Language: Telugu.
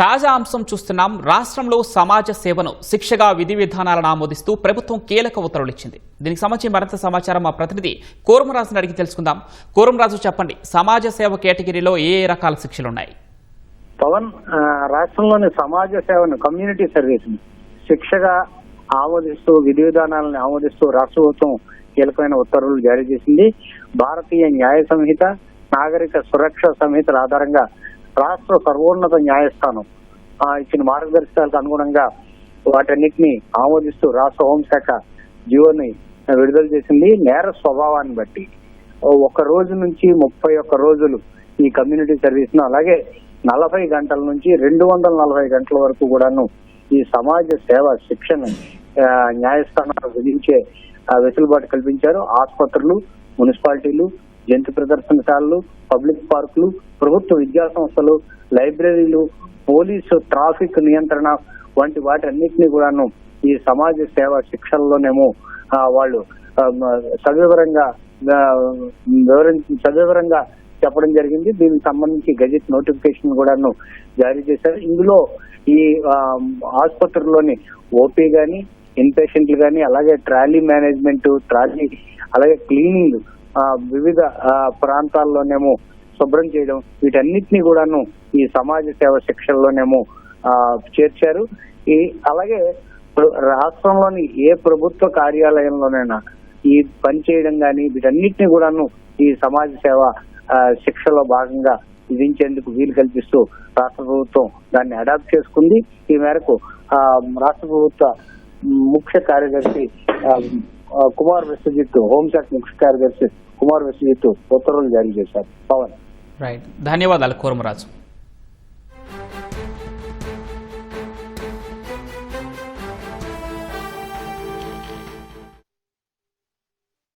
తాజా అంశం చూస్తున్నాం. రాష్ట్రంలో సమాజ సేవను శిక్షగా విధి విధానాలను ఆమోదిస్తూ ప్రభుత్వం కీలక ఉత్తర్వులు ఇచ్చింది. దీనికి సంబంధించి మరింత సమాచారం మా ప్రతినిధి కోరమరాజుని అడిగి తెలుసుకుందాం. కోరమరాజు, చెప్పండి, సమాజ సేవ కేటగిరీలో ఏ రకాల శిక్షలు ఉన్నాయి? పవన్, రాష్ట్రంలోని సమాజ సేవను, కమ్యూనిటీ సర్వీస్ శిక్షగా ఆమోదిస్తూ విధి విధానాలను ఆమోదిస్తూ రాష్ట్ర ప్రభుత్వం కీలకమైన ఉత్తర్వులు జారీ చేసింది. భారతీయ న్యాయ సంహిత, నాగరిక సురక్ష సంహితల ఆధారంగా రాష్ట్ర సర్వోన్నత న్యాయస్థానం ఇచ్చిన మార్గదర్శకాలకు అనుగుణంగా వాటన్నిటిని ఆమోదిస్తూ రాష్ట్ర హోంశాఖ జీవోని విడుదల చేసింది. నేర స్వభావాన్ని బట్టి 1 రోజు నుంచి 31 రోజులు ఈ కమ్యూనిటీ సర్వీస్ ను, అలాగే 40 గంటల నుంచి 240 గంటల వరకు కూడాను ఈ సమాజ సేవ శిక్షను న్యాయస్థానాలు విధించే వెసులుబాటు కల్పించారు. ఆసుపత్రులు, మున్సిపాలిటీలు, జంతు ప్రదర్శనశాలలు, పబ్లిక్ పార్కులు, ప్రభుత్వ విద్యా సంస్థలు, లైబ్రరీలు, పోలీసు, ట్రాఫిక్ నియంత్రణ వంటి వాటి అన్నింటినీ కూడాను ఈ సమాజ సేవ శిక్షల్లోనేమో వాళ్ళు సవివరంగా చెప్పడం జరిగింది. దీనికి సంబంధించి గజెట్ నోటిఫికేషన్ కూడాను జారీ చేశారు. ఇందులో ఈ ఆసుపత్రుల్లోని ఓపీ గాని, ఇన్పేషెంట్లు గాని, అలాగే ట్రాలీ మేనేజ్మెంట్, అలాగే క్లీనింగ్, వివిధ ప్రాంతాల్లోనేమో శుభ్రం చేయడం, వీటన్నిటినీ కూడాను ఈ సమాజ సేవ శిక్షల్లోనేమో చేర్చారు. అలాగే రాష్ట్రంలోని ఏ ప్రభుత్వ కార్యాలయంలోనైనా ఈ పని చేయడం కానీ వీటన్నిటిని కూడాను ఈ సమాజ సేవ శిక్షలో భాగంగా విధించేందుకు వీలు కల్పిస్తూ రాష్ట్ర ప్రభుత్వం దాన్ని అడాప్ట్ చేసుకుంది. ఈ మేరకు రాష్ట్ర ప్రభుత్వ ముఖ్య కార్యదర్శి కుమార్ విశ్వజిత్, హోంశాఖ ముఖ్య కార్యదర్శి కుమార్ విశ్వజిత్ ఉత్తర్వులు జారీ చేశారు. పవన్, రైట్, ధన్యవాదాలు కోరమరాజు.